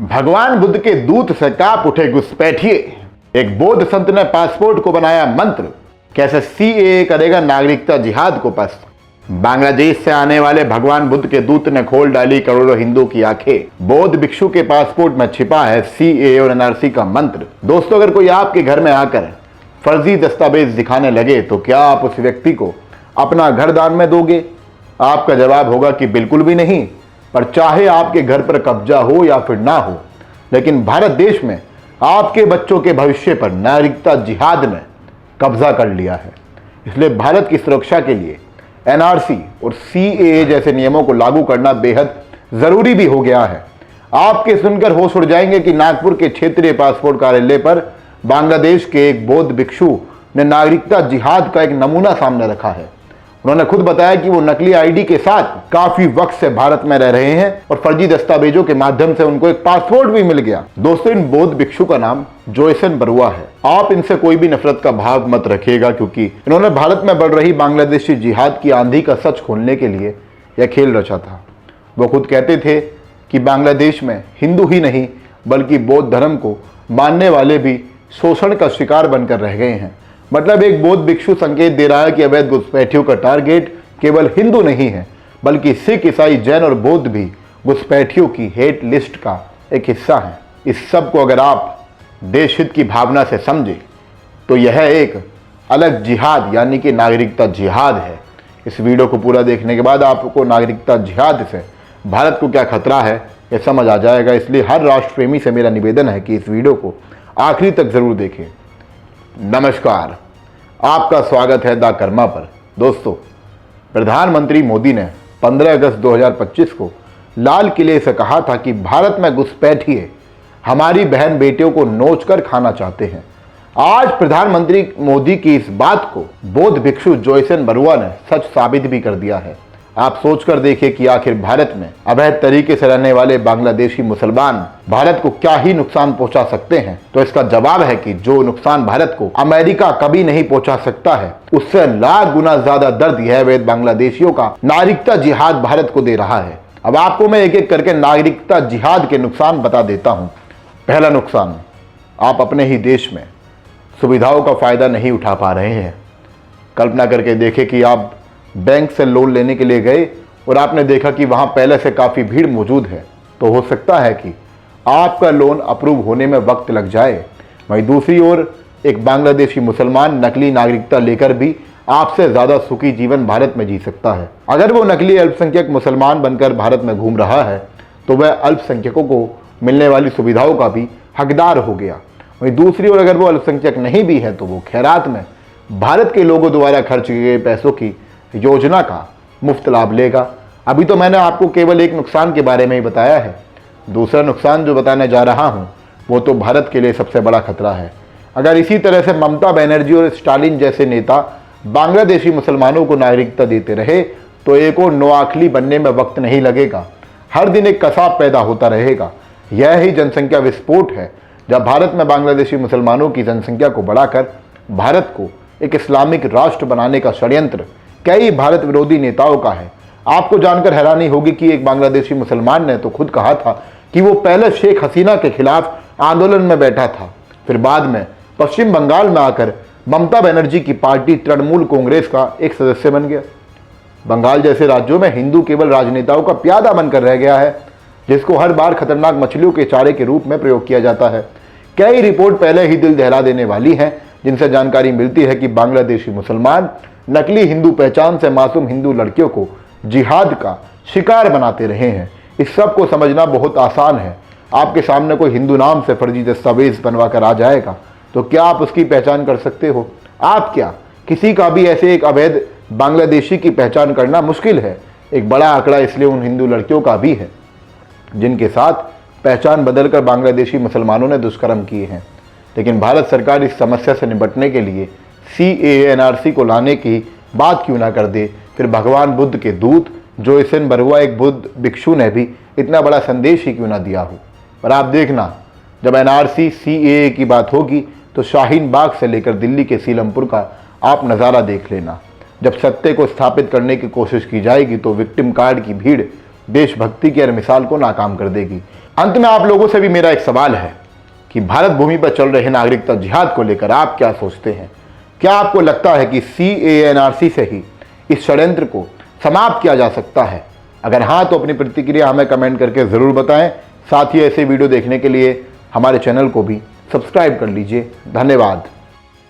भगवान बुद्ध के दूत से कांप उठे घुसपैठिए। एक बौद्ध संत ने पासपोर्ट को बनाया मंत्र। कैसे सीएए करेगा नागरिकता जिहाद को पस्त। बांग्लादेश से आने वाले भगवान बुद्ध के दूत ने खोल डाली करोड़ों हिंदू की आंखें। बौद्ध भिक्षु के पासपोर्ट में छिपा है सीएए और एनआरसी का मंत्र। दोस्तों, अगर कोई आपके घर में आकर फर्जी दस्तावेज दिखाने लगे तो क्या आप उस व्यक्ति को अपना घर दान में दोगे? आपका जवाब होगा कि बिल्कुल भी नहीं। पर चाहे आपके घर पर कब्जा हो या फिर ना हो, लेकिन भारत देश में आपके बच्चों के भविष्य पर नागरिकता जिहाद ने कब्जा कर लिया है। इसलिए भारत की सुरक्षा के लिए एनआरसी और सीएए जैसे नियमों को लागू करना बेहद जरूरी भी हो गया है। आपके सुनकर होश उड़ जाएंगे कि नागपुर के क्षेत्रीय पासपोर्ट कार्यालय पर बांग्लादेश के एक बौद्ध भिक्षु ने नागरिकता जिहाद का एक नमूना सामने रखा है। उन्होंने खुद बताया कि वो नकली आईडी के साथ काफी वक्त से भारत में रह रहे हैं और फर्जी दस्तावेजों के माध्यम से उनको एक पासपोर्ट भी मिल गया। दोस्तों, इन बौद्ध भिक्षु का नाम जोयसन बरुआ है। आप इनसे कोई भी नफरत का भाव मत रखिएगा, क्योंकि इन्होंने भारत में बढ़ रही बांग्लादेशी जिहाद की आंधी का सच खोलने के लिए यह खेल रचा था। वो खुद कहते थे कि बांग्लादेश में हिंदू ही नहीं बल्कि बौद्ध धर्म को मानने वाले भी शोषण का शिकार बनकर रह गए हैं। मतलब एक बौद्ध भिक्षु संकेत दे रहा है कि अवैध घुसपैठियों का टारगेट केवल हिंदू नहीं है, बल्कि सिख, ईसाई, जैन और बौद्ध भी घुसपैठियों की हेट लिस्ट का एक हिस्सा है। इस सब को अगर आप देश हित की भावना से समझे तो यह एक अलग जिहाद यानी कि नागरिकता जिहाद है। इस वीडियो को पूरा देखने के बाद आपको नागरिकता जिहाद से भारत को क्या खतरा है यह समझ आ जाएगा। इसलिए हर राष्ट्र प्रेमी से मेरा निवेदन है कि इस वीडियो को आखिरी तक जरूर देखें। नमस्कार, आपका स्वागत है द कर्मा पर। दोस्तों, प्रधानमंत्री मोदी ने 15 अगस्त 2025 को लाल किले से कहा था कि भारत में घुसपैठिए हमारी बहन बेटियों को नोच कर खाना चाहते हैं। आज प्रधानमंत्री मोदी की इस बात को बौद्ध भिक्षु जोयसन बरुआ ने सच साबित भी कर दिया है। आप सोचकर देखिए कि आखिर भारत में अवैध तरीके से रहने वाले बांग्लादेशी मुसलमान भारत को क्या ही नुकसान पहुंचा सकते हैं। तो इसका जवाब है कि जो नुकसान भारत को अमेरिका कभी नहीं पहुंचा सकता है, उससे लाख गुना ज्यादा दर्द यह अवैध बांग्लादेशियों का नागरिकता जिहाद भारत को दे रहा है। अब आपको मैं एक एक करके नागरिकता जिहाद के नुकसान बता देता हूं। पहला नुकसान, आप अपने ही देश में सुविधाओं का फायदा नहीं उठा पा रहे हैं। कल्पना करके देखें कि आप बैंक से लोन लेने के लिए गए और आपने देखा कि वहां पहले से काफ़ी भीड़ मौजूद है, तो हो सकता है कि आपका लोन अप्रूव होने में वक्त लग जाए। वहीं दूसरी ओर एक बांग्लादेशी मुसलमान नकली नागरिकता लेकर भी आपसे ज़्यादा सुखी जीवन भारत में जी सकता है। अगर वो नकली अल्पसंख्यक मुसलमान बनकर भारत में घूम रहा है तो वह अल्पसंख्यकों को मिलने वाली सुविधाओं का भी हकदार हो गया। वहीं दूसरी ओर अगर वो अल्पसंख्यक नहीं भी है तो वो खैरात में भारत के लोगों द्वारा खर्च किए गए पैसों की योजना का मुफ्त लाभ लेगा। अभी तो मैंने आपको केवल एक नुकसान के बारे में ही बताया है। दूसरा नुकसान जो बताने जा रहा हूं वो तो भारत के लिए सबसे बड़ा खतरा है। अगर इसी तरह से ममता बनर्जी और स्टालिन जैसे नेता बांग्लादेशी मुसलमानों को नागरिकता देते रहे तो एक और नोआखली बनने में वक्त नहीं लगेगा। हर दिन एक कसाब पैदा होता रहेगा। यह ही जनसंख्या विस्फोट है, जब भारत में बांग्लादेशी मुसलमानों की जनसंख्या को बढ़ाकर भारत को एक इस्लामिक राष्ट्र बनाने का षड्यंत्र कई भारत विरोधी नेताओं का है। आपको जानकर हैरानी होगी कि एक बांग्लादेशी मुसलमान ने तो खुद कहा था कि वो पहले शेख हसीना के खिलाफ आंदोलन में बैठा था, फिर बाद में पश्चिम बंगाल में आकर ममता बनर्जी की पार्टी तृणमूल कांग्रेस का एक सदस्य बन गया। बंगाल जैसे राज्यों में हिंदू केवल राजनेताओं का प्यादा बनकर रह गया है, जिसको हर बार खतरनाक मछलियों के चारे के रूप में प्रयोग किया जाता है। कई रिपोर्ट पहले ही दिल दहला देने वाली हैं, जिनसे जानकारी मिलती है कि बांग्लादेशी मुसलमान नकली हिंदू पहचान से मासूम हिंदू लड़कियों को जिहाद का शिकार बनाते रहे हैं। इस सब को समझना बहुत आसान है। आपके सामने कोई हिंदू नाम से फर्जी दस्तावेज बनवा कर आ जाएगा तो क्या आप उसकी पहचान कर सकते हो? आप क्या किसी का भी ऐसे एक अवैध बांग्लादेशी की पहचान करना मुश्किल है। एक बड़ा आंकड़ा इसलिए उन हिंदू लड़कियों का भी है जिनके साथ पहचान बदलकर बांग्लादेशी मुसलमानों ने दुष्कर्म किए हैं। लेकिन भारत सरकार इस समस्या से निपटने के लिए सीएए एनआरसी को लाने की बात क्यों ना कर दे। फिर भगवान बुद्ध के दूत जोयसन बरुआ एक बुद्ध भिक्षु ने भी इतना बड़ा संदेश ही क्यों ना दिया हो। पर आप देखना, जब एनआरसी सीएए की बात होगी तो शाहीन बाग से लेकर दिल्ली के सीलमपुर का आप नज़ारा देख लेना। जब सत्य को स्थापित करने की कोशिश की जाएगी तो विक्टिम कार्ड की भीड़ देशभक्ति की हर मिसाल को नाकाम कर देगी। अंत में आप लोगों से भी मेरा एक सवाल है कि भारत भूमि पर चल रहे नागरिकता जिहाद को लेकर आप क्या सोचते हैं? क्या आपको लगता है कि CAA-NRC से ही इस षड्यंत्र को समाप्त किया जा सकता है? अगर हाँ तो अपनी प्रतिक्रिया हमें कमेंट करके ज़रूर बताएं। साथ ही ऐसे वीडियो देखने के लिए हमारे चैनल को भी सब्सक्राइब कर लीजिए। धन्यवाद।